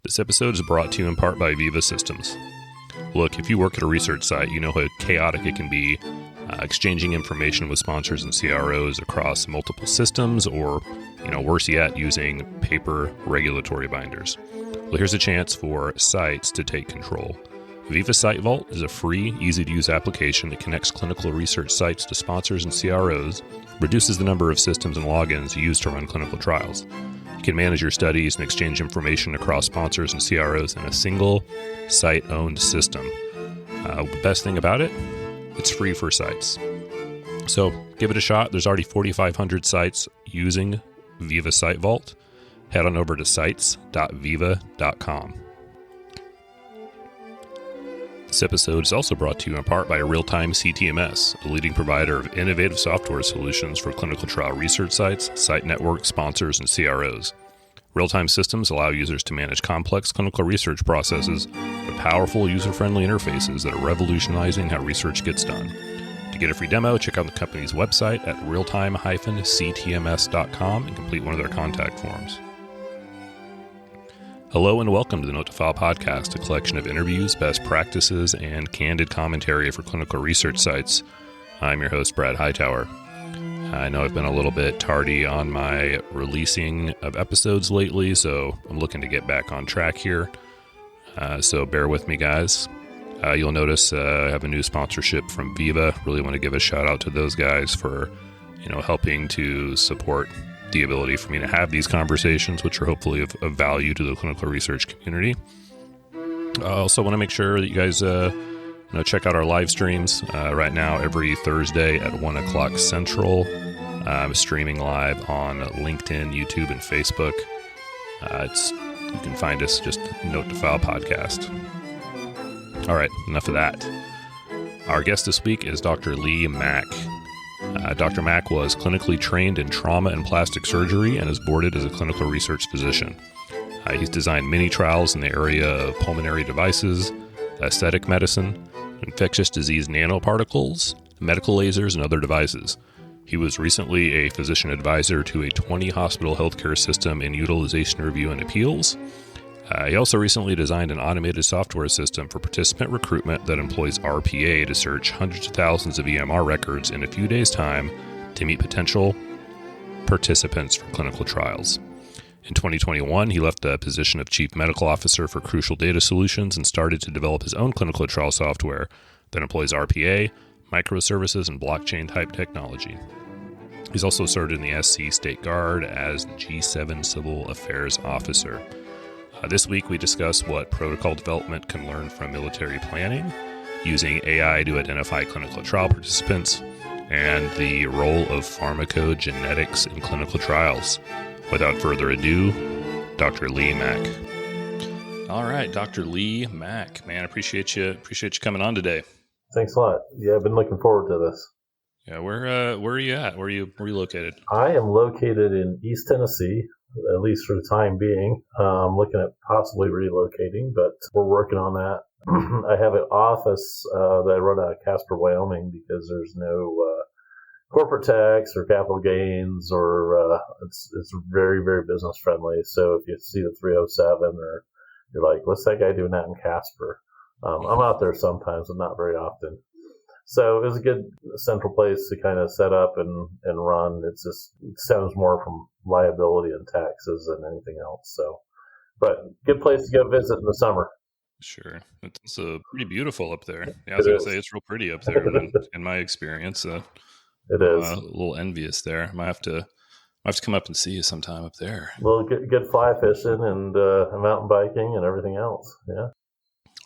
This episode is brought to you in part by Veeva Systems. Look, if you work at a research site, you know how chaotic it can be exchanging information with sponsors and CROs across multiple systems, or, worse yet, using paper regulatory binders. Well, here's a chance for sites to take control. Veeva Site Vault is a free, easy-to-use application that connects clinical research sites to sponsors and CROs, reduces the number of systems and logins used to run clinical trials. You can manage your studies and exchange information across sponsors and CROs in a single site-owned system. The best thing about it, it's free for sites. So give it a shot. There's already 4,500 sites using Veeva Site Vault. Head on over to sites.veeva.com. This episode is also brought to you in part by Real-Time CTMS, a leading provider of innovative software solutions for clinical trial research sites, site networks, sponsors, and CROs. Real-time systems allow users to manage complex clinical research processes with powerful, user-friendly interfaces that are revolutionizing how research gets done. To get a free demo, check out the company's website at realtime-ctms.com and complete one of their contact forms. Hello and welcome to the Note to File podcast, a collection of interviews, best practices, and candid commentary for clinical research sites. I'm your host, Brad Hightower. I know I've been a little bit tardy on my releasing of episodes lately, so I'm looking to get back on track here. So bear with me, guys. You'll notice I have a new sponsorship from Veeva. Really want to give a shout out to those guys for, helping to support the ability for me to have these conversations, which are hopefully of value to the clinical research community. I also want to make sure that you guys check out our live streams. Right now, every Thursday at 1 o'clock Central, I'm streaming live on LinkedIn, YouTube, and Facebook. You can find us just Note to File podcast. All right, enough of that. Our guest this week is Dr. Leigh Mack. Dr. Mack was clinically trained in trauma and plastic surgery and is boarded as a clinical research physician. He's designed many trials in the area of pulmonary devices, aesthetic medicine, infectious disease nano-particles, medical lasers, and other devices. He was recently a physician advisor to a 20-hospital healthcare system in utilization review and appeals. He also recently designed an automated software system for participant recruitment that employs RPA to search hundreds of thousands of EMR records in a few days' time to meet potential participants for clinical trials. In 2021, he left the position of Chief Medical Officer for Crucial Data Solutions and started to develop his own clinical trial software that employs RPA, microservices, and blockchain-type technology. He's also served in the SC State Guard as the G7 Civil Affairs Officer. This week, we discuss what protocol development can learn from military planning, using AI to identify clinical trial participants, and the role of pharmacogenetics in clinical trials. Without further ado, Dr. Leigh Mack. All right, Dr. Leigh Mack, man, appreciate you coming on today. Thanks a lot. Yeah, I've been looking forward to this. Yeah, where are you at? Where are you located? I am located in East Tennessee, at least for the time being. I'm looking at possibly relocating, but we're working on that. I have an office that I run out of Casper, Wyoming, because there's no corporate tax or capital gains, or it's very, very business friendly. So if you see the 307, or you're like, what's that guy doing out in Casper? I'm out there sometimes, but not very often. So it was a good central place to kind of set up and run. It stems more from liability and taxes than anything else. So, but good place to go visit in the summer. Sure. It's pretty beautiful up there. Yeah, I was going to say it's real pretty up there in my experience. It is. A little envious there. I might have to come up and see you sometime up there. Well, good fly fishing and mountain biking and everything else. Yeah.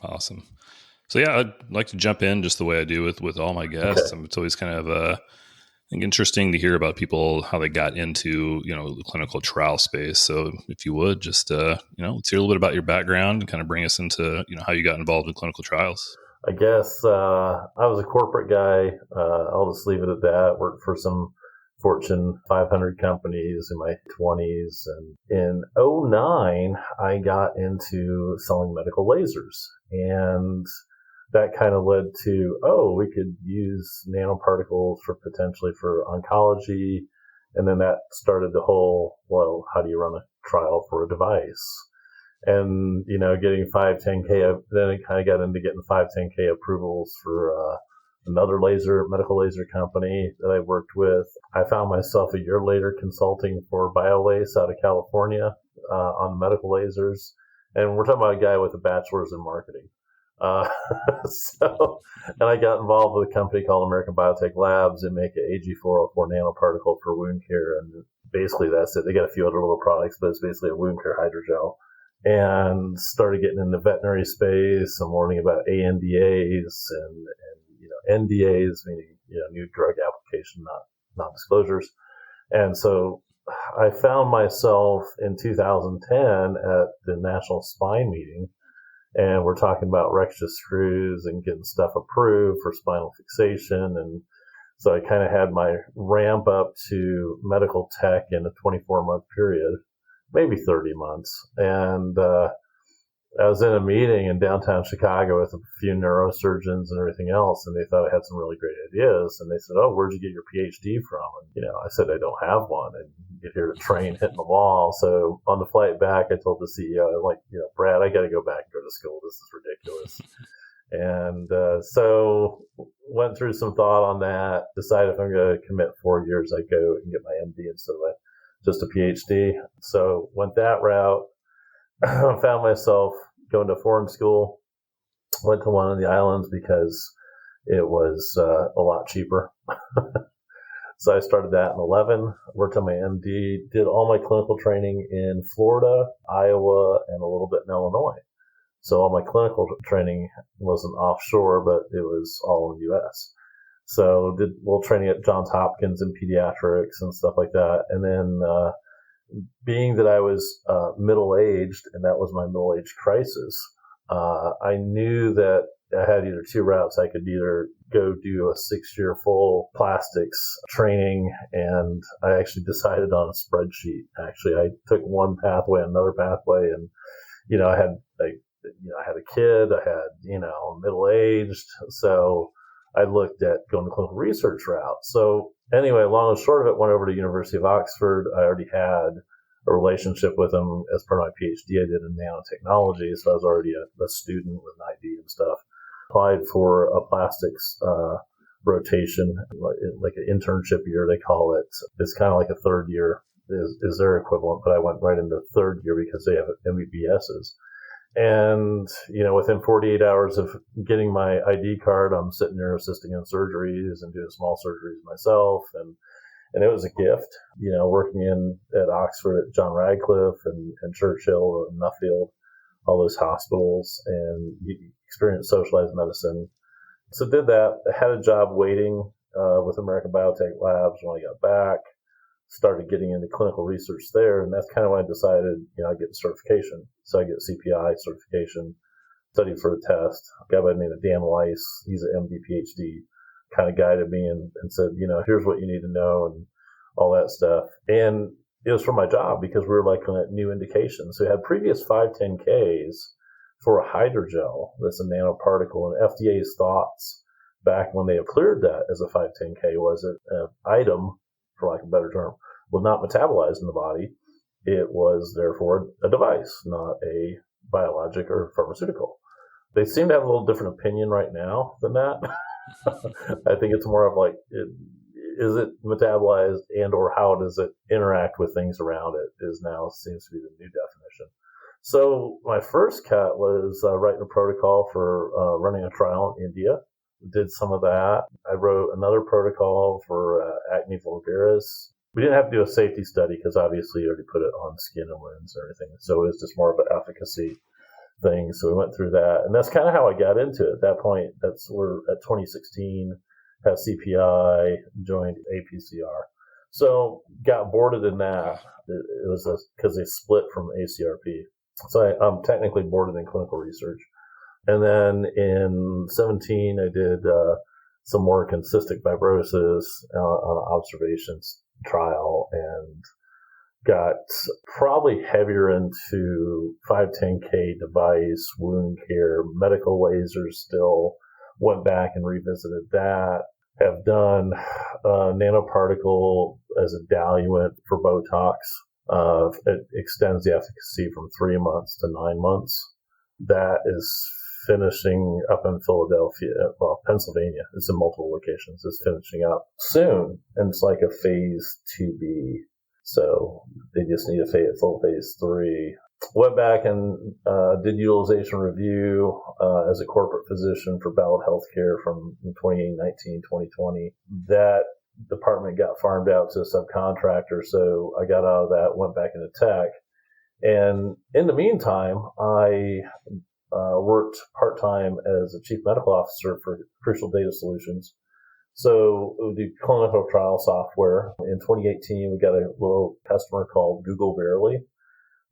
Awesome. So yeah, I'd like to jump in just the way I do with all my guests. Okay. It's always kind of I think interesting to hear about people, how they got into the clinical trial space. So if you would just let's hear a little bit about your background and kind of bring us into how you got involved in clinical trials. I guess I was a corporate guy. I'll just leave it at that. Worked for some Fortune 500 companies in my 20s. And in 2009, I got into selling medical lasers. And that kind of led to, we could use nanoparticles potentially for oncology. And then that started the whole, how do you run a trial for a device? and, getting 510K, then it kind of got into getting 510K approvals for another medical laser company that I worked with. I found myself a year later consulting for BioLace out of California on medical lasers. And we're talking about a guy with a bachelor's in marketing. And I got involved with a company called American Biotech Labs and make an AG404 nanoparticle for wound care. And basically that's it. They got a few other little products, but it's basically a wound care hydrogel. And started getting in the veterinary space and learning about ANDAs and NDAs, meaning, new drug application, not non-disclosures. And so I found myself in 2010 at the National Spine Meeting, and we're talking about Rexha screws and getting stuff approved for spinal fixation. And so I kind of had my ramp up to medical tech in a 24-month period, maybe 30 months. And I was in a meeting in downtown Chicago with a few neurosurgeons and everything else, and they thought I had some really great ideas. And they said, "Oh, where'd you get your PhD from?" And, I said, "I don't have one." And get here to train hitting the wall. So on the flight back, I told the CEO, I'm like, "Brad, I got to go back and go to school. This is ridiculous." And so went through some thought on that, decided if I'm going to commit 4 years, I go and get my MD instead of just a PhD. So went that route. Found myself going to foreign school. Went to one of the islands because it was a lot cheaper. So I started that in 11, worked on my MD, did all my clinical training in Florida, Iowa, and a little bit in Illinois. So all my clinical training wasn't offshore, but it was all in the U.S. So did a little training at Johns Hopkins in pediatrics and stuff like that. And then being that I was middle-aged, and that was my middle-age crisis, I knew that I had either two routes. I could either go do a 6-year full plastics training, and I actually decided on a spreadsheet. Actually, I took one pathway, another pathway, and I had a kid, I had middle-aged, so I looked at going the clinical research route. So anyway, long and short of it, went over to University of Oxford. I already had a relationship with them as part of my PhD. I did in nanotechnology, so I was already a student with an ID and stuff. Applied for a plastics rotation, like an internship year, they call it. It's kind of like a third year is their equivalent, but I went right into third year because they have MBBSs. And, within 48 hours of getting my ID card, I'm sitting there assisting in surgeries and doing small surgeries myself. And it was a gift, working at Oxford at John Radcliffe and Churchill and Nuffield, all those hospitals, and experienced socialized medicine. So did that. I had a job waiting with American Biotech Labs when I got back. Started getting into clinical research there, and that's kind of when I decided, I'd get the certification. So I get CPI certification, studied for the test. A guy by the name of Dan Weiss, he's an MD, PhD, kind of guided me and said, here's what you need to know and all that stuff. And it was for my job because we were looking at new indications. So we had previous 510Ks for a hydrogel that's a nanoparticle, and FDA's thoughts back when they cleared that as a 510K was it an item, for lack of a better term, was not metabolized in the body. It was therefore a device, not a biologic or pharmaceutical. They seem to have a little different opinion right now than that. I think it's more of like, is it metabolized and or how does it interact with things around it is now seems to be the new definition. So my first cut was writing a protocol for running a trial in India. Did some of that. I wrote another protocol for acne vulgaris. We didn't have to do a safety study because obviously you already put it on skin and wounds and everything. So it was just more of an efficacy thing. So we went through that. And that's kind of how I got into it. At that point, we're at 2016, had CPI, joined APCR. So got boarded in that. It was because they split from ACRP. So I'm technically boarded in clinical research. And then in 17, I did some work in cystic fibrosis on an observations trial and got probably heavier into 510K device, wound care, medical lasers still. Went back and revisited that. Have done nanoparticle as a diluent for Botox. It extends the efficacy from 3 months to 9 months. That is finishing up in Philadelphia, Pennsylvania. It's in multiple locations. It's finishing up soon, and it's like a phase 2B. So they just need a full phase 3. Went back and did utilization review as a corporate physician for Ballard Healthcare from 2019, 2020. That department got farmed out to a subcontractor, so I got out of that, went back into tech. And in the meantime, I worked part-time as a chief medical officer for Crucial Data Solutions. So we do clinical trial software. In 2018, we got a little customer called Google Verily.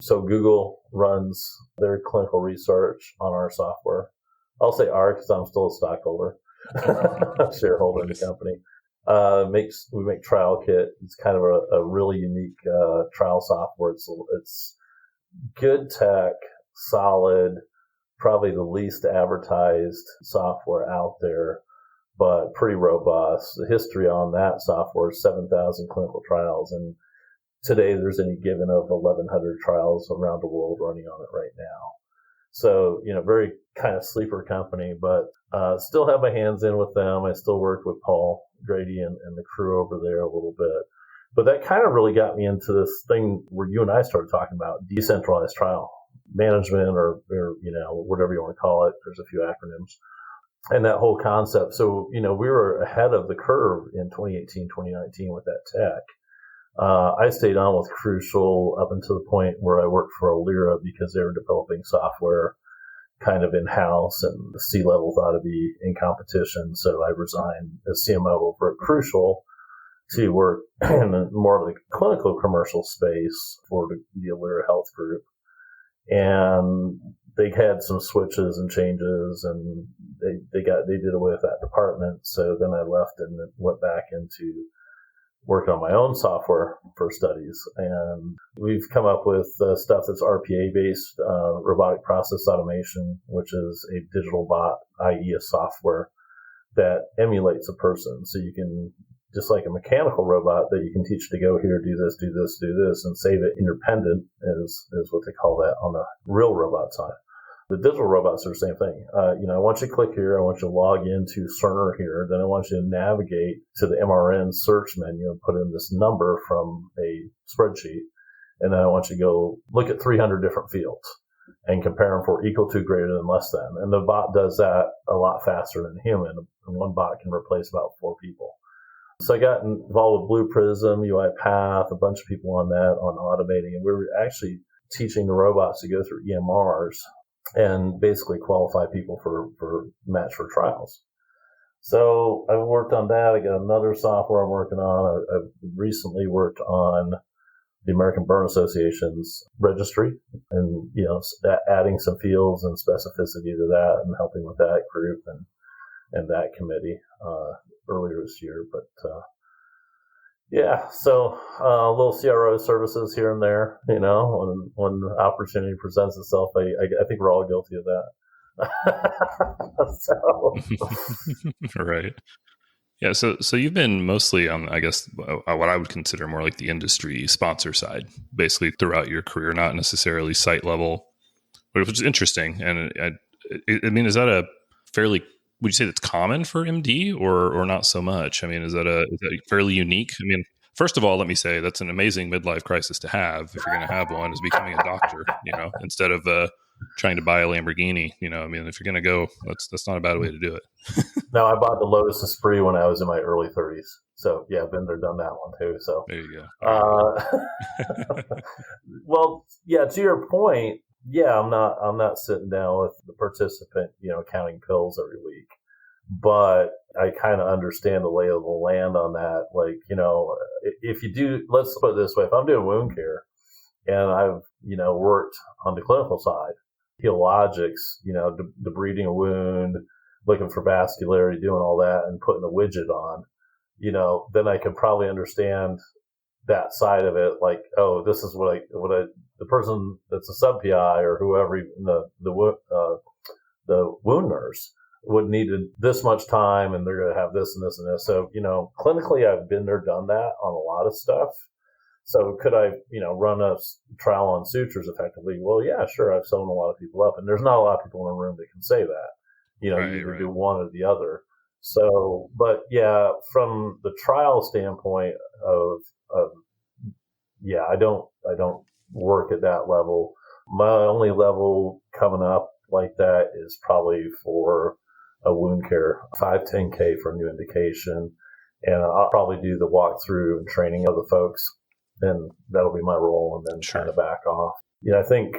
So Google runs their clinical research on our software. I'll say our because I'm still a stockholder, shareholder in the company. We make Trial Kit. It's kind of a really unique trial software. It's good tech, solid, probably the least advertised software out there, but pretty robust. The history on that software is 7,000 clinical trials, and today there's any given of 1,100 trials around the world running on it right now. So, very kind of sleeper company, but still have my hands in with them. I still work with Paul Grady and the crew over there a little bit. But that kind of really got me into this thing where you and I started talking about decentralized trial management or whatever you want to call it. There's a few acronyms. And that whole concept. So, we were ahead of the curve in 2018, 2019 with that tech. I stayed on with Crucial up until the point where I worked for Alira because they were developing software kind of in-house and the C-level thought to be in competition. So I resigned as CMO over at Crucial to work in more of the clinical commercial space for the Alira Health Group. And they had some switches and changes, and they did away with that department. So then I left and went back into working on my own software for studies. And we've come up with stuff that's RPA-based, robotic process automation, which is a digital bot, i.e. a software that emulates a person. So you can, just like a mechanical robot that you can teach to go here, do this, do this, do this, and save it independent is what they call that on the real robot side. The digital robots are the same thing. I want you to click here. I want you to log into Cerner here. Then I want you to navigate to the MRN search menu and put in this number from a spreadsheet. And then I want you to go look at 300 different fields and compare them for equal to, greater than, less than. And the bot does that a lot faster than a human. And one bot can replace about 4 people. So I got involved with Blue Prism, UiPath, a bunch of people on that, on automating. And we were actually teaching the robots to go through EMRs and basically qualify people for match for trials. So I worked on that. I got another software I'm working on. I've recently worked on the American Burn Association's registry and, adding some fields and specificity to that and helping with that group and that committee earlier this year. But so a little CRO services here and there, when the opportunity presents itself. I think we're all guilty of that. So. Right. Yeah. So you've been mostly on, I guess, what I would consider more like the industry sponsor side, basically throughout your career, not necessarily site level, which is interesting. And I mean, is that a fairly, would you say that's common for MD or not so much? I mean, is that fairly unique? I mean, first of all, let me say that's an amazing midlife crisis to have if you're going to have one, is becoming a doctor, instead of trying to buy a Lamborghini. I mean, if you're going to go, that's not a bad way to do it. No, I bought the Lotus Esprit when I was in my early 30s. So yeah, I've been there, done that one too. So there you go. Well, yeah, to your point, yeah, I'm not sitting down with the participant, counting pills every week, but I kind of understand the lay of the land on that. Like, if you do, let's put it this way, if I'm doing wound care and I've, worked on the clinical side, healogics, debriding a wound, looking for vascularity, doing all that and putting a widget on, then I can probably understand that side of it. Like, oh, this is what the person that's a sub PI or whoever, even the wound nurse would need this much time and they're going to have this and this and this. So, clinically I've been there, done that on a lot of stuff. So could I, run a trial on sutures effectively? Well, yeah, sure. I've sewn a lot of people up, and there's not a lot of people in a room that can say that. You either do one or the other. So, but yeah, from the trial standpoint of yeah, I don't work at that level. My only level coming up like that is probably for a wound care 510K for a new indication, and I'll probably do the walkthrough and training of the folks, and that'll be my role, and then kind of back off. I think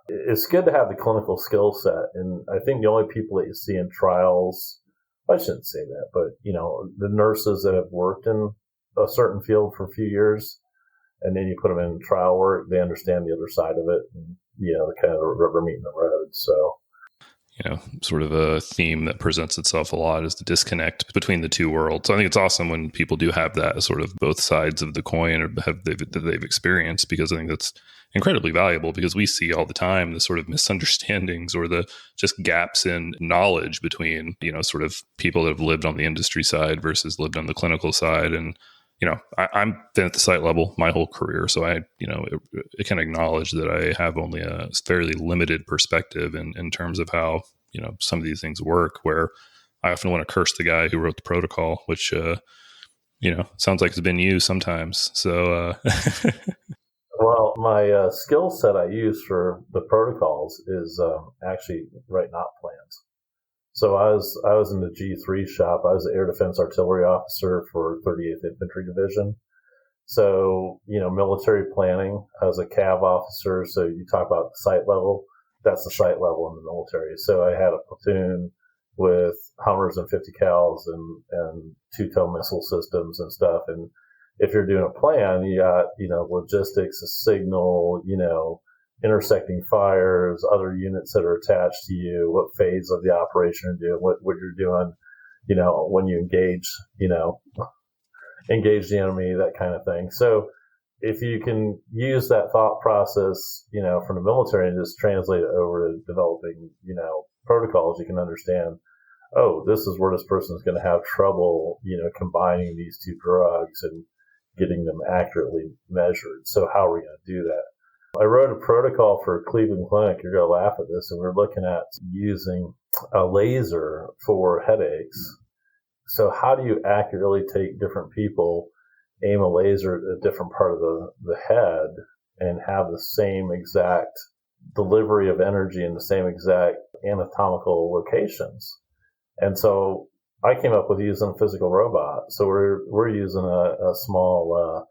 it's good to have the clinical skill set, and I think the only people that you see in trials, I shouldn't say that, but the nurses that have worked in a certain field for a few years, and then you put them in trial work, they understand the other side of it, and the kind of rubber meeting the road. So, sort of a theme that presents itself a lot is the disconnect between the two worlds. So I think it's awesome when people do have that sort of both sides of the coin or that they've experienced, because I think that's incredibly valuable, because we see all the time the sort of misunderstandings or the just gaps in knowledge between, sort of people that have lived on the industry side versus lived on the clinical side. And I've been at the site level my whole career, so I can acknowledge that I have only a fairly limited perspective in terms of how some of these things work. Where I often want to curse the guy who wrote the protocol, which sounds like it's been used sometimes. So, well, my skill set I use for the protocols is actually writing op plans. So I was in the G3 shop. I was the Air Defense Artillery Officer for 38th Infantry Division. So, military planning. I was a CAV officer. So you talk about the site level. That's the site level in the military. So I had a platoon with Hummers and 50 cals and two-toe missile systems and stuff. And if you're doing a plan, you got, logistics, a signal, intersecting fires, other units that are attached to you, what phase of the operation you're doing, what you're doing, when you engage the enemy, that kind of thing. So if you can use that thought process, from the military and just translate it over to developing, protocols, you can understand, oh, this is where this person is going to have trouble, combining these two drugs and getting them accurately measured. So how are we going to do that? I wrote a protocol for Cleveland Clinic. You're going to laugh at this. And we're looking at using a laser for headaches. So how do you accurately take different people, aim a laser at a different part of the head, and have the same exact delivery of energy in the same exact anatomical locations? And so I came up with using a physical robot. So we're using a small,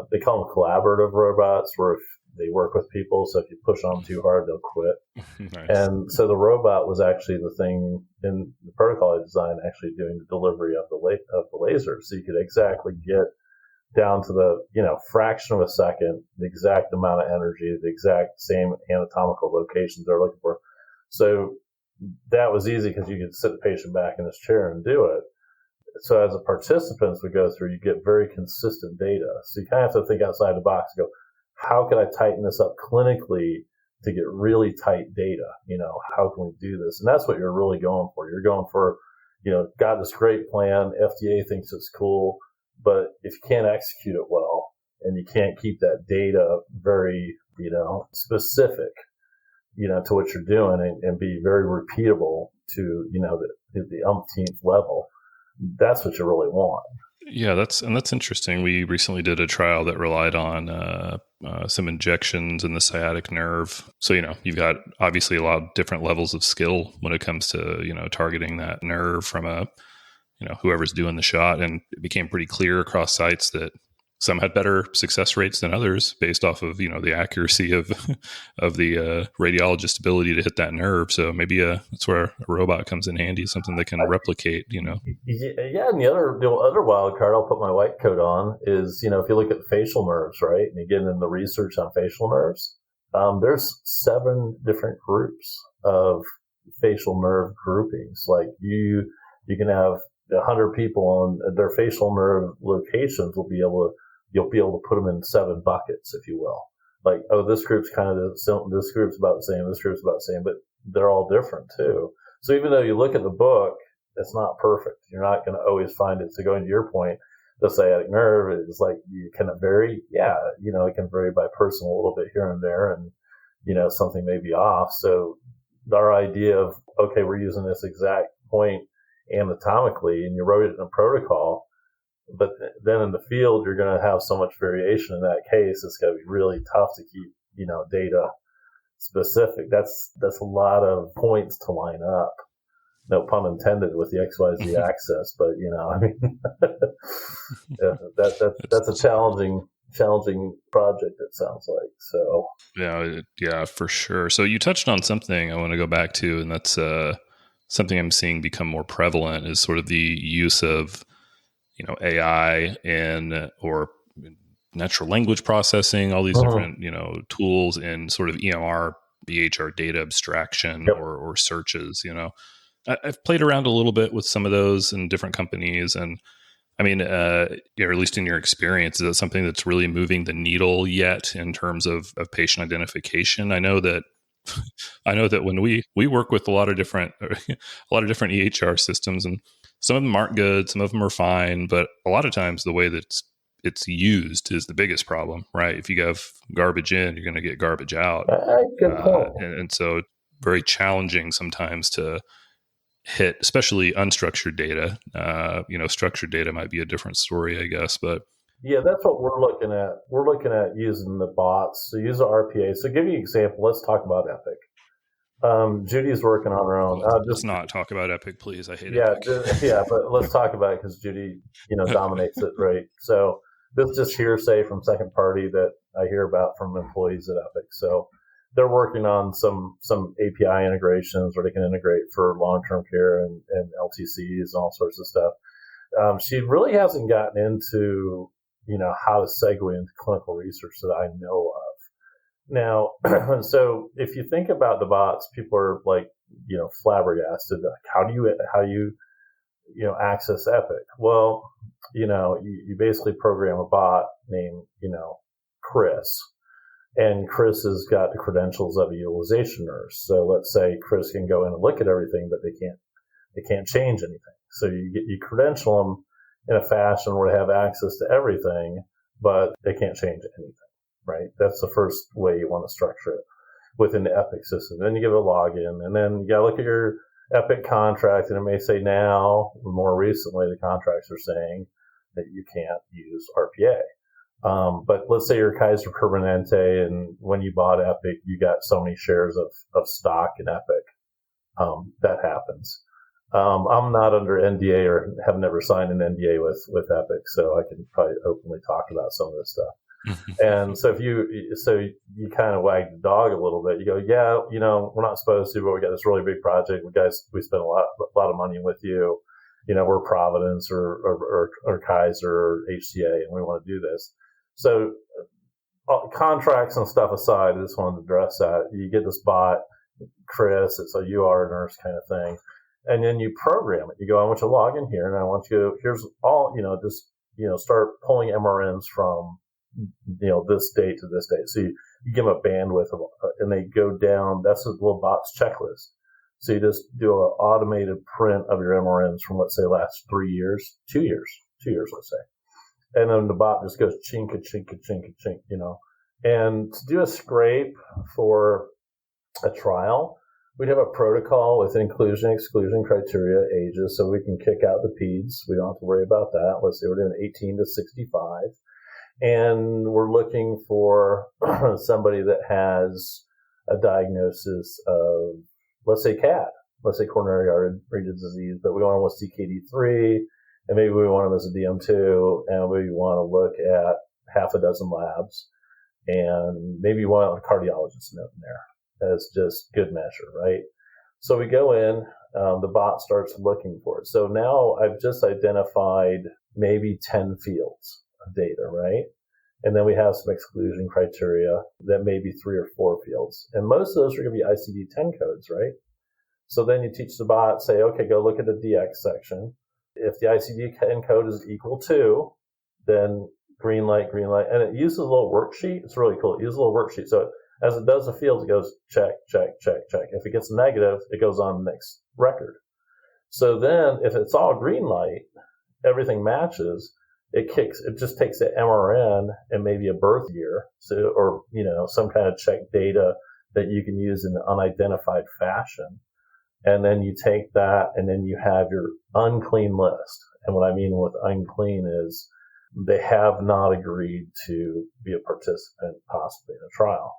they call them collaborative robots, where they work with people. So if you push on them too hard, they'll quit. Nice. And so the robot was actually the thing in the protocol I designed, actually doing the delivery of the laser. So you could exactly get down to the, fraction of a second, the exact amount of energy, the exact same anatomical locations they're looking for. So that was easy because you could sit the patient back in his chair and do it. So as the participants would go through, you get very consistent data. So you kind of have to think outside the box and go, how can I tighten this up clinically to get really tight data? How can we do this? And that's what you're really going for. You're going for, got this great plan. FDA thinks it's cool, but if you can't execute it well and you can't keep that data very, specific, to what you're doing and be very repeatable to, the umpteenth level, that's what you really want. Yeah, that's interesting. We recently did a trial that relied on some injections in the sciatic nerve. So, you've got obviously a lot of different levels of skill when it comes to, targeting that nerve from whoever's doing the shot. And it became pretty clear across sites that some had better success rates than others based off of, the accuracy of the radiologist's ability to hit that nerve. So maybe that's where a robot comes in handy, something that can replicate, Yeah, and the other wild card, I'll put my white coat on, is, if you look at facial nerves, right, and you get into the research on facial nerves, there's 7 different groups of facial nerve groupings. Like you can have 100 people on their facial nerve locations you'll be able to put them in 7 buckets, if you will. Like, oh, this group's kind of this group's about the same, this group's about the same, but they're all different too. So even though you look at the book, it's not perfect. You're not going to always find it. So going to your point, the sciatic nerve is like, you can vary. Yeah, it can vary by person a little bit here and there, and something may be off. So our idea of, okay, we're using this exact point anatomically, and you wrote it in a protocol, but then in the field you're going to have so much variation in that case. It's going to be really tough to keep data specific. That's a lot of points to line up. No pun intended with the XYZ axis, but I mean, yeah, that's a challenging project, it sounds like. So yeah, for sure. So you touched on something I want to go back to, and that's something I'm seeing become more prevalent is sort of the use of AI and or natural language processing, all these different tools in sort of EMR, EHR data abstraction, Yep. or searches. I've played around a little bit with some of those in different companies, and I mean, or at least in your experience, is that something that's really moving the needle yet in terms of patient identification? I know that when we work with a lot of different EHR systems, and some of them aren't good, some of them are fine, but a lot of times the way that it's used is the biggest problem, right? If you have garbage in, you're going to get garbage out. Good point. And so very challenging sometimes to hit, especially unstructured data. Structured data might be a different story, I guess, but yeah, that's what we're looking at. We're looking at using the bots. So use the RPA. So give you an example. Let's talk about Epic. Judy's working on her own. Let's not talk about Epic, please. I hate Epic. Yeah, but let's talk about it because Judy, dominates it, right? So this is just hearsay from second party that I hear about from employees at Epic. So they're working on some API integrations where they can integrate for long-term care and LTCs and all sorts of stuff. She really hasn't gotten into how to segue into clinical research that I know of. Now, so if you think about the bots, people are like, flabbergasted. How do you access Epic? Well, you basically program a bot named, Chris, and Chris has got the credentials of a utilization nurse. So let's say Chris can go in and look at everything, but they can't change anything. So you credential them in a fashion where they have access to everything, but they can't change anything. Right? That's the first way you want to structure it within the Epic system. Then you give a login, and then you got to look at your Epic contract, and it may say now, more recently, the contracts are saying that you can't use RPA. But let's say you're Kaiser Permanente, and when you bought Epic, you got so many shares of stock in Epic. That happens. I'm not under NDA or have never signed an NDA with Epic, so I can probably openly talk about some of this stuff. And so you kind of wag the dog a little bit. You go, yeah, we're not supposed to, but we got this really big project. We spent a lot of money with you. We're Providence or Kaiser or HCA, and we want to do this. So contracts and stuff aside, I just wanted to address that. You get this bot, Chris. It's a UR nurse kind of thing, and then you program it. You go, I want you to log in here, and I want you. Here's all. Start pulling MRNs from this date to this date. So you give them a bandwidth and they go down. That's a little bot's checklist. So you just do an automated print of your MRNs from, let's say, last 3 years, 2 years, let's say. And then the bot just goes chinka, chinka, chinka, chink, And to do a scrape for a trial, we'd have a protocol with inclusion, exclusion criteria, ages, so we can kick out the peds. We don't have to worry about that. Let's say we're doing 18 to 65. And we're looking for somebody that has a diagnosis of, let's say, CAD, let's say coronary artery disease, but we want them with CKD3, and maybe we want them as a DM2, and we want to look at half a dozen labs, and maybe you want a cardiologist note in there as just good measure, right? So we go in, the bot starts looking for it. So now I've just identified maybe 10 fields of data, right? And then we have some exclusion criteria that may be 3 or 4 fields. And most of those are going to be ICD-10 codes, right? So then you teach the bot, say, okay, go look at the DX section. If the ICD-10 code is equal to, then green light. And it uses a little worksheet. It's really cool. It uses a little worksheet. So as it does the fields, it goes check, check, check, check. If it gets negative, it goes on the next record. So then if it's all green light, everything matches, it just takes the MRN and maybe a birth year, so, or, some kind of check data that you can use in an unidentified fashion. And then you take that and then you have your unclean list. And what I mean with unclean is they have not agreed to be a participant possibly in a trial.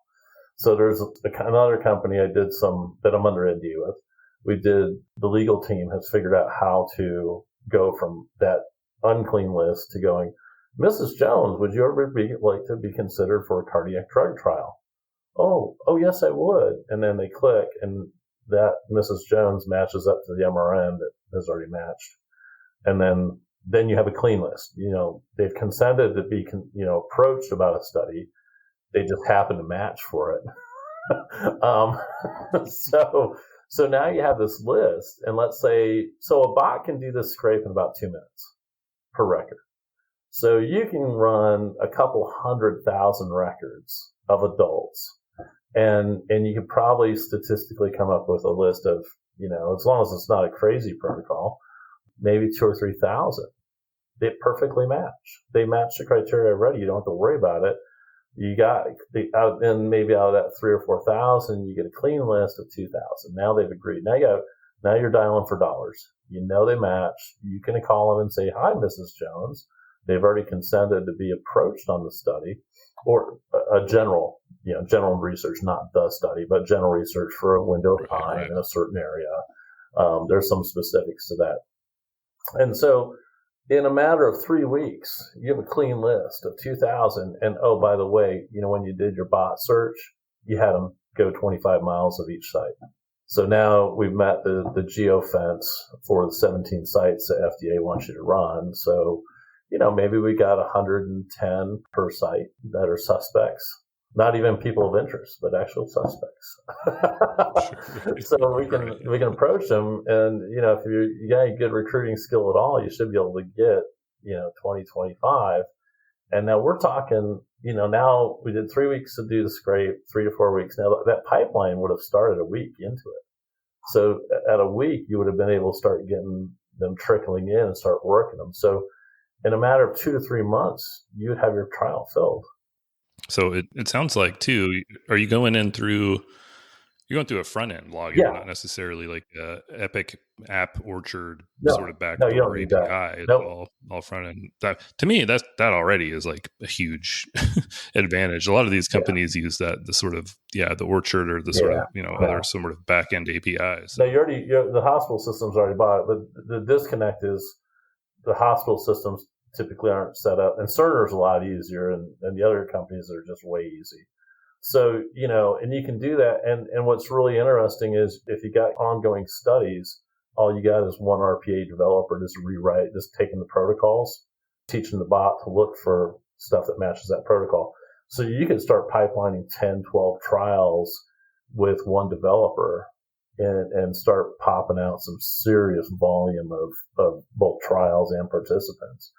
So there's another company that I'm under NDA with. The legal team has figured out how to go from that unclean list to going, Mrs. Jones, would you ever like to be considered for a cardiac drug trial? Oh, yes, I would. And then they click, and that Mrs. Jones matches up to the MRN that has already matched. And then you have a clean list. They've consented to be, approached about a study. They just happen to match for it. So now you have this list, and let's say, so a bot can do this scrape in about 2 minutes per record. So you can run a couple 100,000 records of adults, and you could probably statistically come up with a list of, as long as it's not a crazy protocol, maybe 2,000 or 3,000. They perfectly match. They match the criteria already. You don't have to worry about it. You got, and maybe out of that 3,000 or 4,000, you get a clean list of 2,000. Now they've agreed. Now you're dialing for dollars. They match. You can call them and say, "Hi, Mrs. Jones." They've already consented to be approached on the study, or a general research, not the study, but general research for a window of time in a certain area. There's some specifics to that. And so in a matter of 3 weeks, you have a clean list of 2,000. And oh, by the way, when you did your bot search, you had them go 25 miles of each site. So now we've met the geofence for the 17 sites that FDA wants you to run. So, maybe we got 110 per site that are suspects. Not even people of interest, but actual suspects. So we can approach them, and if you got any good recruiting skill at all, you should be able to get 20, 25. And now we're talking, now we did 3 weeks to do the scrape, 3 to 4 weeks. Now that pipeline would have started a week into it. So at a week, you would have been able to start getting them trickling in and start working them. So in a matter of 2 to 3 months, you would have your trial filled. So it sounds like too, are you going through a front end login, not necessarily like a Epic App Orchard sort of backdoor API. It's all front end. That, to me, that already is like a huge advantage. A lot of these companies use that, the sort of, the Orchard or the sort of, other sort of back end APIs. Now the hospital systems already bought it, but the disconnect is the hospital systems typically aren't set up, and Cerner's a lot easier, and the other companies are just way easy. So, and you can do that. And what's really interesting is if you got ongoing studies, all you got is one RPA developer just taking the protocols, teaching the bot to look for stuff that matches that protocol. So you can start pipelining 10, 12 trials with one developer and start popping out some serious volume of both trials and participants.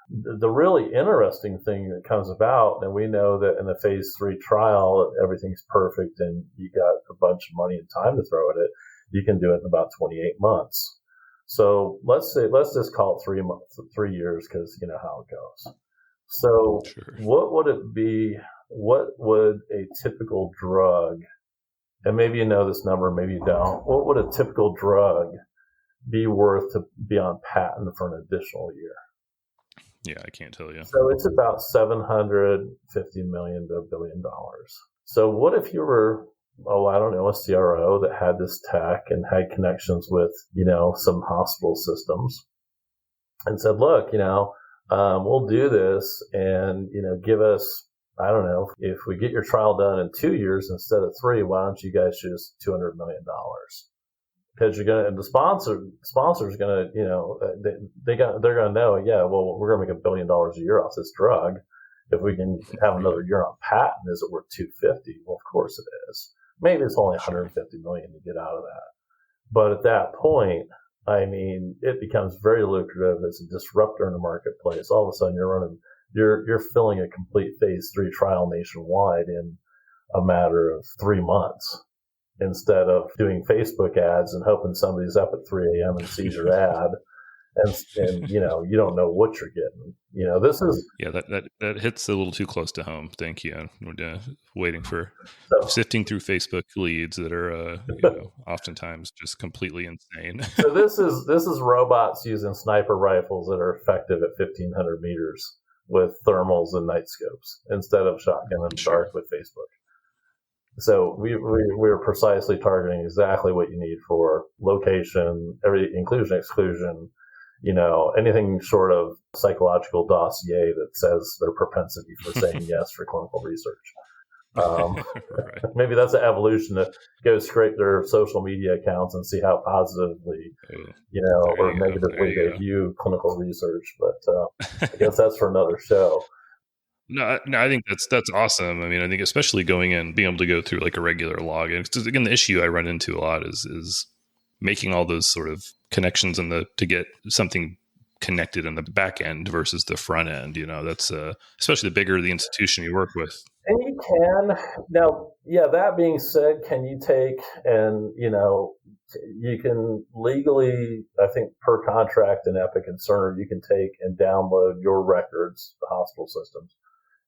The really interesting thing that comes about, and we know that in the phase 3 trial, everything's perfect and you got a bunch of money and time to throw at it, you can do it in about 28 months. So let's just call it 3 years, because you know how it goes. So sure. What would it be? What would a typical drug, and maybe you know this number, maybe you don't, what would a typical drug be worth to be on patent for an additional year? Yeah, I can't tell you. So it's about $750 million to $1 billion. So what if you were, a CRO that had this tech and had connections with, some hospital systems and said, look, we'll do this and, give us, if we get your trial done in 2 years instead of 3, why don't you guys choose $200 million? Because the sponsor's gonna, they're gonna know, we're gonna make $1 billion a year off this drug. If we can have another year on patent, is it worth 250? Well, of course it is. Maybe it's only 150 million to get out of that. But at that point, it becomes very lucrative. It's a disruptor in the marketplace. All of a sudden, you're filling a complete phase 3 trial nationwide in a matter of 3 months, instead of doing Facebook ads and hoping somebody's up at 3 a.m. and sees your ad and you don't know what you're getting. This is that hits a little too close to home. Thank you. We're waiting for so. sifting through Facebook leads that are oftentimes just completely insane. So this is robots using sniper rifles that are effective at 1,500 meters with thermals and night scopes instead of shotgun in the dark with Facebook. So we're precisely targeting exactly what you need for location, every inclusion, exclusion, anything short of psychological dossier that says their propensity for saying yes for clinical research. Right. Maybe that's an evolution to go scrape their social media accounts and see how positively, or negatively they view clinical research. But I guess that's for another show. No, I think that's awesome. I mean, I think especially going in, being able to go through like a regular login. Because again, the issue I run into a lot is making all those sort of connections to get something connected in the back end versus the front end. That's especially the bigger the institution you work with. And you can now, that being said, can you take and you can legally, I think per contract in Epic and Cerner, you can take and download your records, the hospital systems,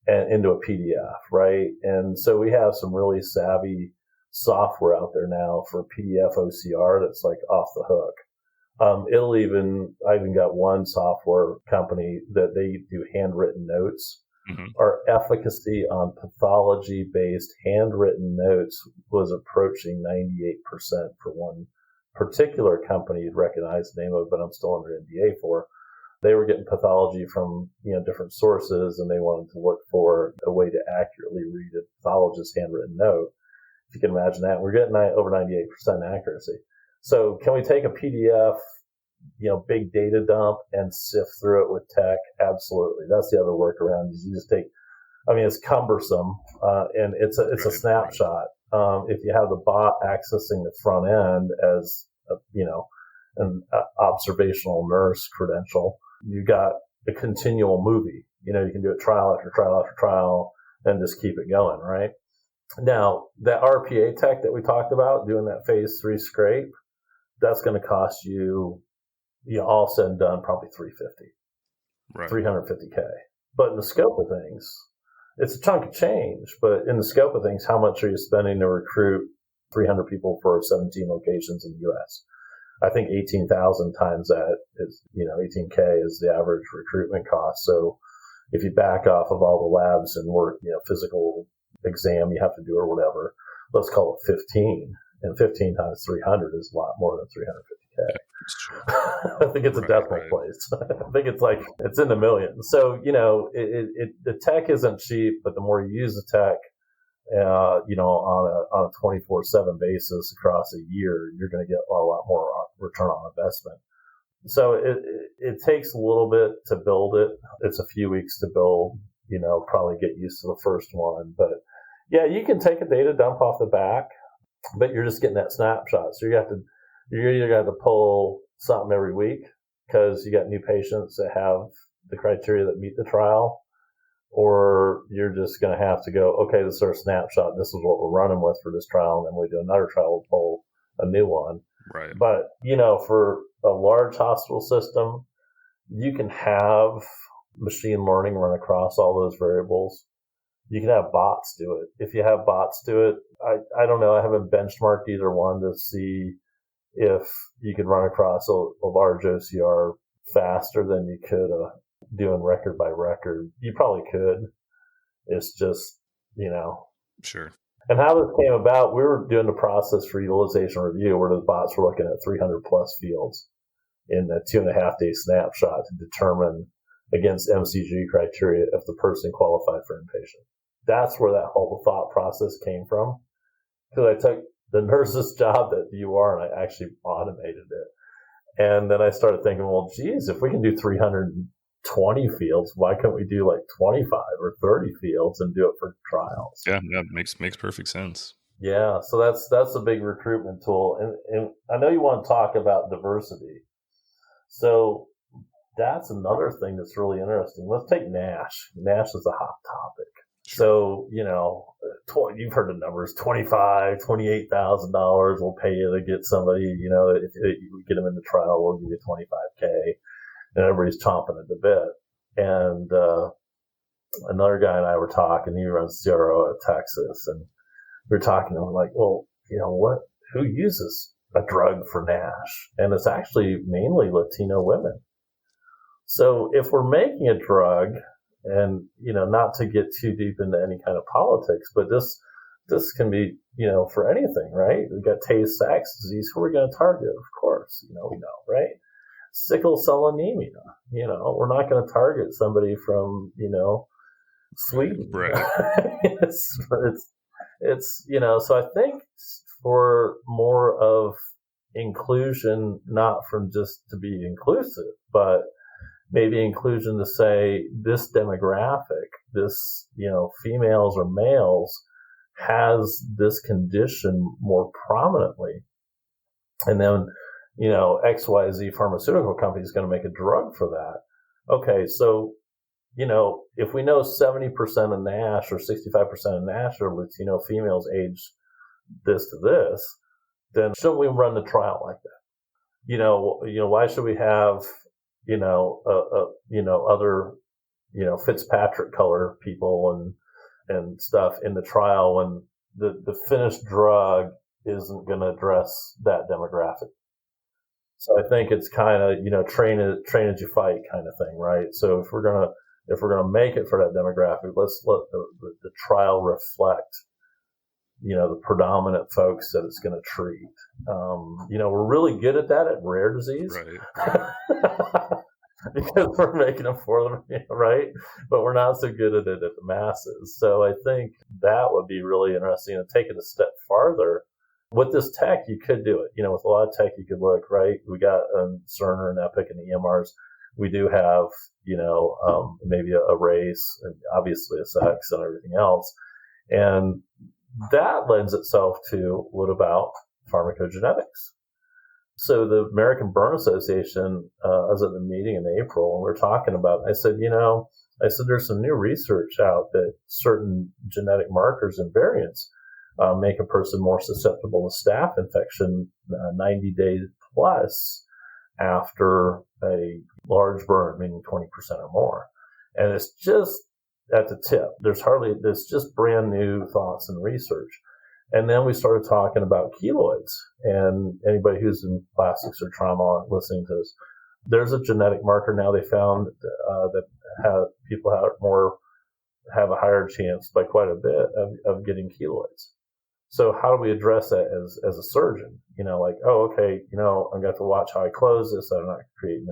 and into a PDF, right? And so we have some really savvy software out there now for PDF OCR that's like off the hook. I even got one software company that they do handwritten notes. Mm-hmm. Our efficacy on pathology-based handwritten notes was approaching 98% for one particular company. You'd recognize the name of it, but I'm still under NDA for. They were getting pathology from different sources, and they wanted to look for a way to accurately read a pathologist's handwritten note. If you can imagine that, we're getting over 98% accuracy. So can we take a PDF, big data dump and sift through it with tech? Absolutely. That's the other workaround. You just take, it's cumbersome, and it's a snapshot. If you have the bot accessing the front end as an observational nurse credential, you got a continual movie. You can do it trial after trial after trial and just keep it going, right? Now, that RPA tech that we talked about, doing that phase 3 scrape, that's going to cost you, all said and done, probably $350, right. $350K. But in the scope of things, it's a chunk of change. But in the scope of things, how much are you spending to recruit 300 people for 17 locations in the U.S.? I think 18,000 times that is, 18K is the average recruitment cost. So if you back off of all the labs and work, physical exam you have to do or whatever, let's call it 15. And 15 times 300 is a lot more than 350K. I think it's a decimal place. I think it's in the millions. So, the tech isn't cheap, but the more you use the tech, on a 24/7 basis across a year, you're going to get a lot more return on investment. So it takes a little bit to build it. It's a few weeks to build, probably get used to the first one. But yeah, you can take a data dump off the back, but you're just getting that snapshot. So you're either going to pull something every week because you got new patients that have the criteria that meet the trial, or you're just going to have to go, okay, this is our snapshot. This is what we're running with for this trial. And then we do another trial, we'll pull a new one. Right. But, for a large hospital system, you can have machine learning run across all those variables. You can have bots do it. If you have bots do it, I don't know. I haven't benchmarked either one to see if you could run across a large OCR faster than you could doing record by record. You probably could. It's just, Sure. And how this came about, we were doing the process for utilization review where the bots were looking at 300 plus fields in a 2.5-day snapshot to determine against MCG criteria if the person qualified for inpatient. That's where that whole thought process came from. Because I took the nurse's job at the UR and I actually automated it. And then I started thinking, well, geez, if we can do 320 fields, why couldn't we do like 25 or 30 fields and do it for trials? Yeah, makes perfect sense. Yeah, so that's a big recruitment tool. And I know you want to talk about diversity. So that's another thing that's really interesting. Let's take NASH. NASH is a hot topic. Sure. So, you've heard the numbers, $25,000, $28,000 we'll pay you to get somebody, if we get them in the trial, we'll give you $25K. and everybody's chomping at the bit. And another guy and I were talking. He runs CRO at Texas, and we were talking. And we're like, well, who uses a drug for NASH? And it's actually mainly Latino women. So if we're making a drug, and not to get too deep into any kind of politics, but this can be for anything, right? We've got Tay-Sachs disease. Who are we going to target? Of course, we know, right? Sickle cell anemia. We're not going to target somebody from Sweden. Right. it's so I think for more of inclusion, not from just to be inclusive, but maybe inclusion to say this demographic, this, females or males has this condition more prominently. And then, XYZ pharmaceutical company is going to make a drug for that. Okay. So, if we know 70% of NASH or 65% of NASH are Latino females aged this to this, then shouldn't we run the trial like that? Why should we have, other, Fitzpatrick color people and stuff in the trial when the finished drug isn't going to address that demographic? So I think it's kind of, train as you fight kind of thing, right? So if we're gonna make it for that demographic, let's let the trial reflect, the predominant folks that it's going to treat. We're really good at that at rare disease, right? Because we're making them for them, right? But we're not so good at it at the masses. So I think that would be really interesting. And take it a step farther. With this tech, you could do it. With a lot of tech, you could look, right? We got Cerner and Epic and EMRs. We do have, maybe a race and obviously a sex and everything else. And that lends itself to what about pharmacogenetics? So the American Burn Association, I was at the meeting in April and we were talking about, I said, there's some new research out that certain genetic markers and variants make a person more susceptible to staph infection 90 days plus after a large burn, meaning 20% or more. And it's just at the tip. There's just brand new thoughts and research. And then we started talking about keloids. And anybody who's in plastics or trauma listening to this, there's a genetic marker now they found that people have a higher chance by quite a bit of getting keloids. So how do we address that as a surgeon? I'm going to have to watch how I close this. I'm not creating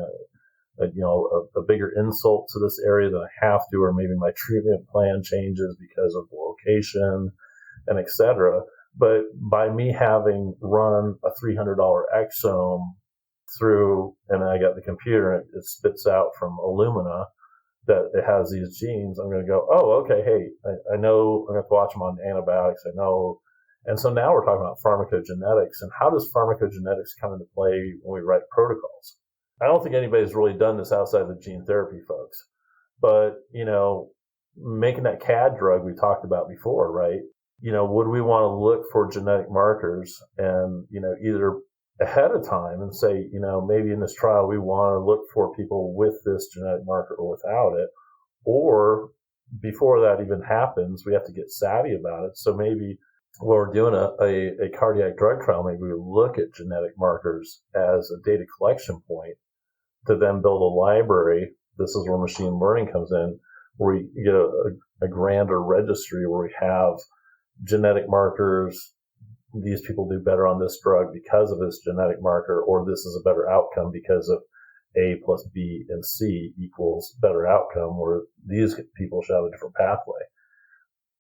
a bigger insult to this area than I have to, or maybe my treatment plan changes because of the location and et cetera. But by me having run a $300 exome through, and I got the computer and it spits out from Illumina that it has these genes, I'm going to go, oh, okay, hey, I know I'm going to have to watch them on antibiotics. I know. And so now we're talking about pharmacogenetics, and how does pharmacogenetics come into play when we write protocols? I don't think anybody's really done this outside of the gene therapy folks, but, making that CAD drug we talked about before, right? Would we want to look for genetic markers and, either ahead of time and say, maybe in this trial, we want to look for people with this genetic marker or without it, or before that even happens, we have to get savvy about it. So maybe when we're doing a cardiac drug trial, maybe we look at genetic markers as a data collection point to then build a library. This is where machine learning comes in, where we get a grander registry where we have genetic markers. These people do better on this drug because of this genetic marker, or this is a better outcome because of A plus B and C equals better outcome, where these people should have a different pathway.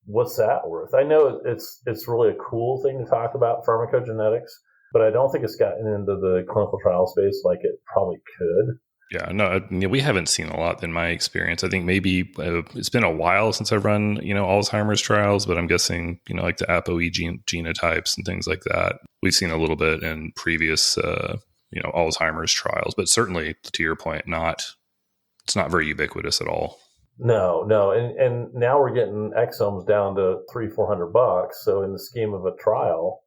What's that worth? I know it's really a cool thing to talk about pharmacogenetics, but I don't think it's gotten into the clinical trial space like it probably could. Yeah, no, we haven't seen a lot in my experience. I think maybe it's been a while since I've run, Alzheimer's trials, but I'm guessing, like the ApoE genotypes and things like that. We've seen a little bit in previous, Alzheimer's trials, but certainly to your point, it's not very ubiquitous at all. No. And now we're getting exomes down to $300-400. So in the scheme of a trial,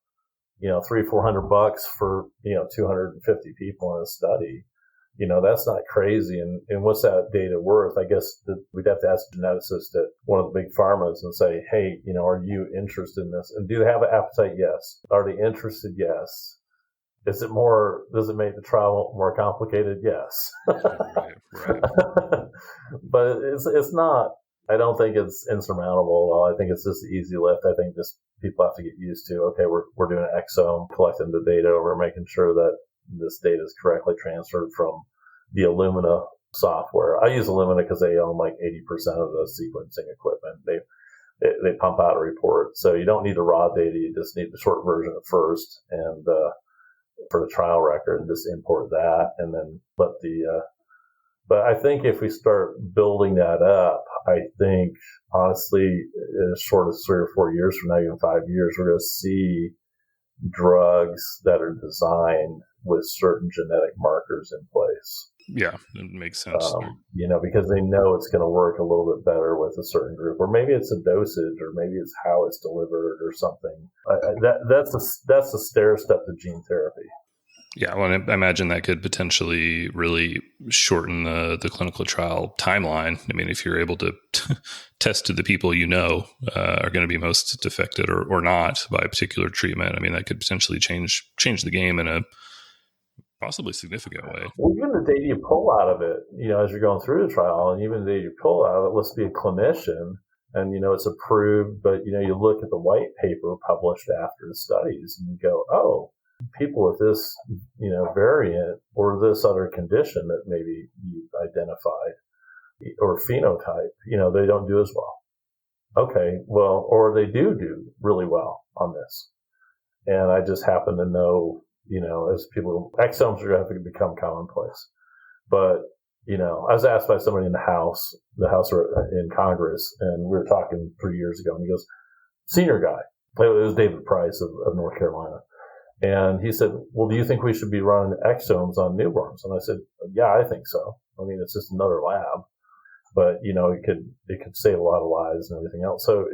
$300-400 for, 250 people in a study. That's not crazy. And what's that data worth? I guess we'd have to ask a geneticist at one of the big pharmas and say, hey, are you interested in this? And do they have an appetite? Yes. Are they interested? Yes. Does it make the trial more complicated? Yes. Right. But it's not, I don't think it's insurmountable at all. I think it's just an easy lift. I think just people have to get used to, okay, we're doing an exome, collecting the data, we're making sure that this data is correctly transferred from the Illumina software. I use Illumina because they own like 80% of the sequencing equipment. They pump out a report. So you don't need the raw data. You just need the short version at first. And, for the trial record, and just import that and then but I think if we start building that up, I think honestly, as short as 3 or 4 years from now, even 5 years, we're going to see drugs that are designed with certain genetic markers in place. Yeah, it makes sense. Because they know it's going to work a little bit better with a certain group, or maybe it's a dosage, or maybe it's how it's delivered, or something. That's a stair step to gene therapy. Yeah, well, I imagine that could potentially really shorten the clinical trial timeline. I mean, if you're able to test to the people are going to be most affected or not by a particular treatment, I mean, that could potentially change the game in a possibly significant way. Well, even the data you pull out of it, as you're going through the trial, and even the data you pull out of it, let's be a clinician, and it's approved, but you look at the white paper published after the studies, and you go, oh, people with this, variant or this other condition that maybe you identified or phenotype, they don't do as well. Okay, well, or they do really well on this. And I just happen to know, as people, exomes are going to have to become commonplace. But, I was asked by somebody in the House in Congress, and we were talking 3 years ago, and he goes, senior guy, it was David Price of North Carolina. And he said, well, do you think we should be running exomes on newborns? And I said, yeah, I think so. I mean, it's just another lab, but it could save a lot of lives and everything else. So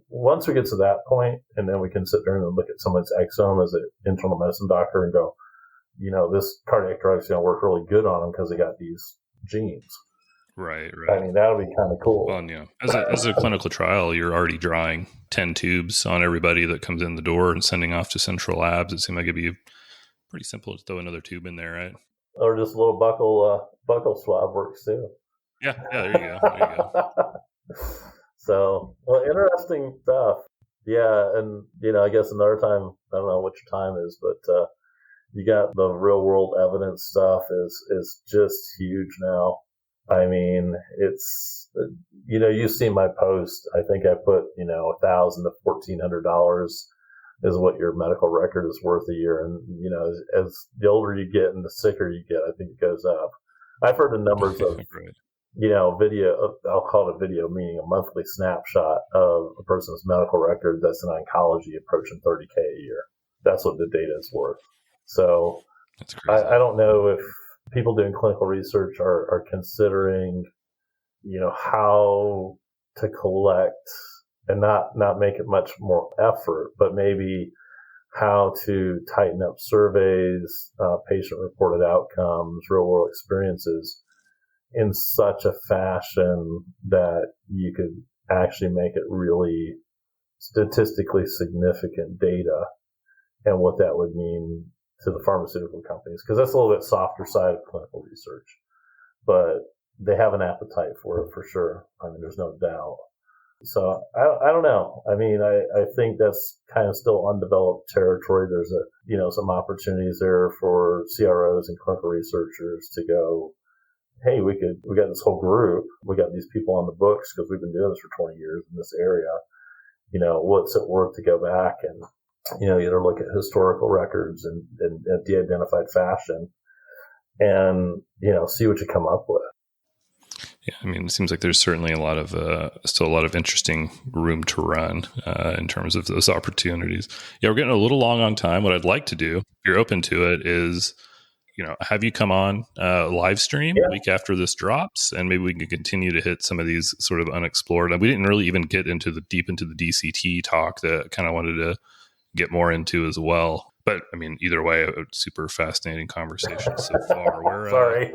once we get to that point, and then we can sit there and look at someone's exome as an internal medicine doctor and go, this cardiac drug's going to work really good on them because they got these genes. Right. I mean, that'll be kind of cool. Well, as a clinical trial, you're already drawing 10 tubes on everybody that comes in the door and sending off to central labs. It seemed like it'd be pretty simple to throw another tube in there, right? Or just a little buccal swab works too. Yeah, there you go. So, well, interesting stuff. Yeah, and I guess another time, I don't know what your time is, but you got the real world evidence stuff is just huge now. I mean, it's, you've seen my post. I think I put, $1,000 to $1,400 is what your medical record is worth a year. And, as the older you get and the sicker you get, I think it goes up. I've heard the numbers of, video, I'll call it a video, meaning a monthly snapshot of a person's medical record that's in oncology approaching $30K a year. That's what the data is worth. So that's crazy. I don't know if people doing clinical research are considering, how to collect and not make it much more effort, but maybe how to tighten up surveys, patient-reported outcomes, real-world experiences in such a fashion that you could actually make it really statistically significant data and what that would mean to the pharmaceutical companies, because that's a little bit softer side of clinical research, but they have an appetite for it for sure. I mean, there's no doubt. So I don't know. I mean, I think that's kind of still undeveloped territory. There's some opportunities there for CROs and clinical researchers to go, hey, we got this whole group. We got these people on the books because we've been doing this for 20 years in this area. What's it worth to go back and, either look at historical records and de-identified fashion and, see what you come up with. Yeah, I mean, it seems like there's certainly still a lot of interesting room to run in terms of those opportunities. Yeah, we're getting a little long on time. What I'd like to do, if you're open to it, is have you come on live stream a week after this drops, and maybe we can continue to hit some of these sort of unexplored. And we didn't really even get deep into the DCT talk that I kind of wanted to get more into as well. But I mean, either way, a super fascinating conversation so far. Sorry.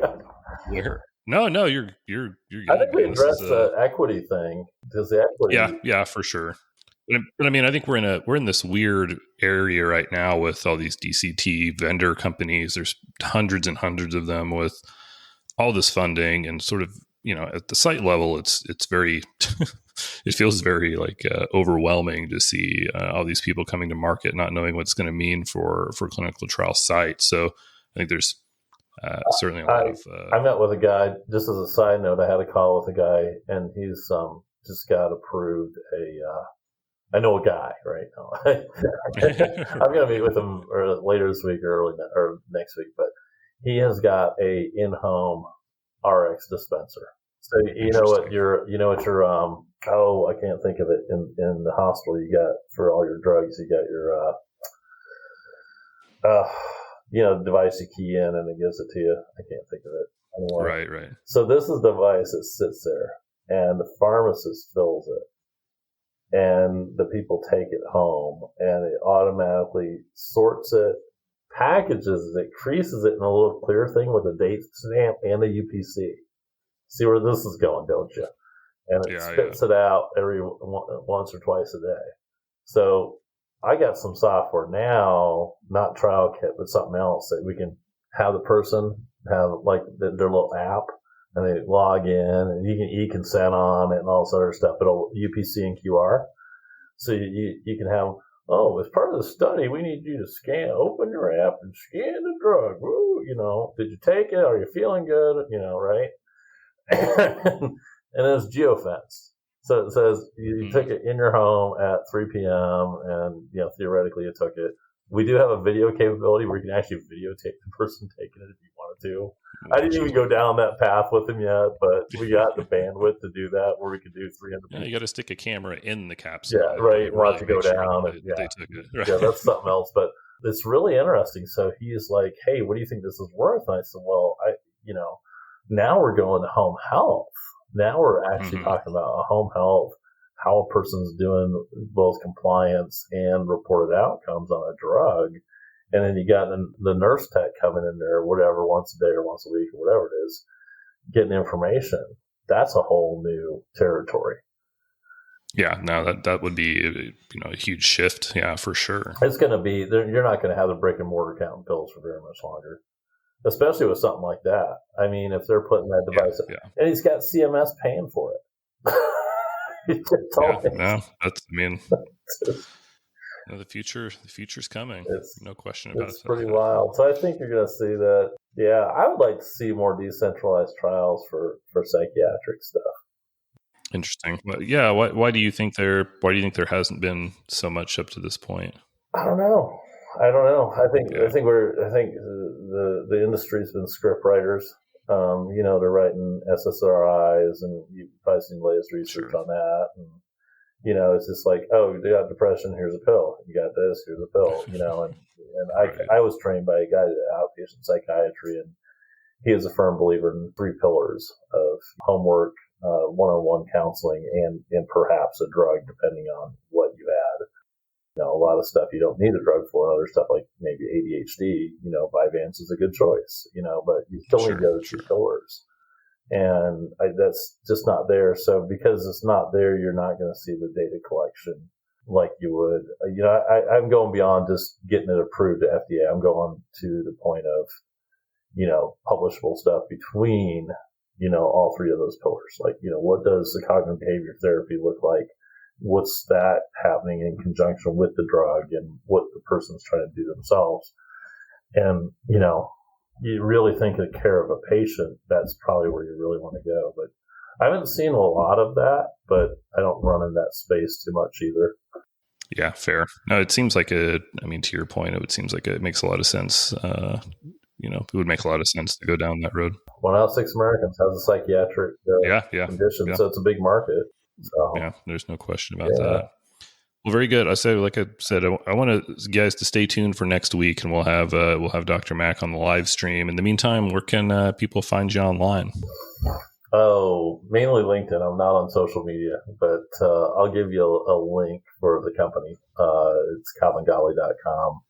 No, you're good. I think we Man. addressed the equity thing because the equity. Yeah, for sure. But I mean, I think we're in this weird area right now with all these DCT vendor companies. There's hundreds and hundreds of them with all this funding, and sort of, at the site level, it's very it feels very like overwhelming to see all these people coming to market, not knowing what's going to mean for clinical trial sites. So I think there's certainly a lot of. I met with a guy. Just as a side note, I had a call with a guy, and he's just got approved I know a guy right now. I'm going to meet with him later this week or next week, but he has got a in-home RX dispenser. So you know what your I can't think of it in the hospital. You got for all your drugs, you got your device you key in and it gives it to you. I can't think of it anymore. Right. So this is the device that sits there, and the pharmacist fills it. And the people take it home, and it automatically sorts it, packages it, creases it in a little clear thing with a date stamp and a UPC. See where this is going, don't you? And it spits it out every once or twice a day. So I got some software now, not trial kit, but something else that we can have the person have like their little app, and they log in, and you can e-consent on it and all this other stuff. It'll UPC and QR. So you can have, as part of the study, we need you to open your app and scan the drug. Woo, did you take it? Are you feeling good? Right? And it's geofenced. So it says you took it in your home at 3 p.m. and, theoretically you took it. We do have a video capability where you can actually videotape the person taking it if you wanted to. I didn't even go down that path with him yet, but we got the bandwidth to do that where we could do 300 people. You got to stick a camera in the capsule. Yeah, right. Really to go down. They took it. Right. Yeah, that's something else. But it's really interesting. So he's like, hey, what do you think this is worth? And I said, well, now we're going to home health. Now we're actually talking about home health, how a person's doing both compliance and reported outcomes on a drug. And then you got the nurse tech coming in there, whatever, once a day or once a week or whatever it is, getting information. That's a whole new territory. Yeah, no, that would be a huge shift. Yeah, for sure. It's going to be, you're not going to have the brick and mortar counting pills for very much longer, especially with something like that. I mean, if they're putting that device and he's got CMS paying for it. The future's coming. No question about it. It's pretty wild. So I think you're going to see that. Yeah, I would like to see more decentralized trials for psychiatric stuff. Interesting. But yeah, why do you think there hasn't been so much up to this point? I don't know. I think the industry's been script writers. They're writing SSRIs, and you've probably seen the latest research on that. And it's just like, oh, you got depression, here's a pill. You got this, here's a pill. And I was trained by a guy in outpatient psychiatry, and he is a firm believer in 3 pillars of homework, one-on-one counseling, and perhaps a drug, depending on what you had. A lot of stuff you don't need a drug for. Other stuff like maybe ADHD, Vyvanse is a good choice, but you still need the other 2 pillars. And that's just not there. So because it's not there, you're not going to see the data collection like you would. I'm going beyond just getting it approved to FDA. I'm going to the point of, publishable stuff between, all 3 of those pillars. Like, what does the cognitive behavior therapy look like? What's that happening in conjunction with the drug and what the person's trying to do themselves? And, you really think of the care of a patient, that's probably where you really want to go. But I haven't seen a lot of that, but I don't run in that space too much either. Yeah, fair. No, it seems like to your point, it seems like it makes a lot of sense. It would make a lot of sense to go down that road. 1 out of 6 Americans has a psychiatric condition, so it's a big market. So. Yeah, there's no question about that. Well, very good. Like I said, I want you guys to stay tuned for next week, and we'll have Dr. Mack on the live stream. In the meantime, where can people find you online? Oh, mainly LinkedIn. I'm not on social media, but I'll give you a link for the company. It's kavangali.com.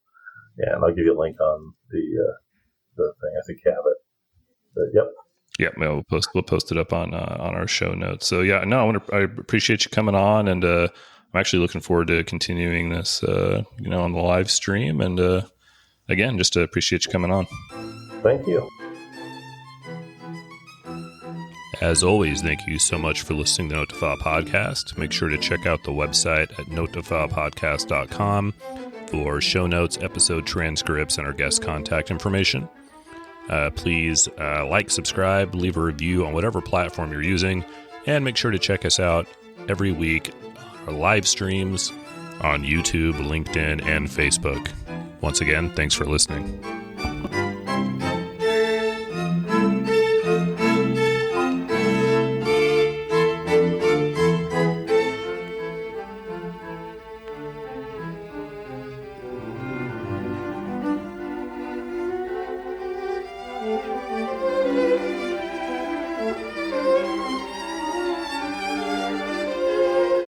Yeah, and I'll give you a link on the thing. I think you have it. But, yep. Yeah, we'll post it up on our show notes. So yeah, no, I appreciate you coming on, and I'm actually looking forward to continuing this, on the live stream. And again, just appreciate you coming on. Thank you. As always, thank you so much for listening to Note to File Podcast. Make sure to check out the website at notetofilepodcast.com for show notes, episode transcripts, and our guest contact information. Please subscribe, leave a review on whatever platform you're using, and make sure to check us out every week on our live streams on YouTube, LinkedIn, and Facebook. Once again, thanks for listening.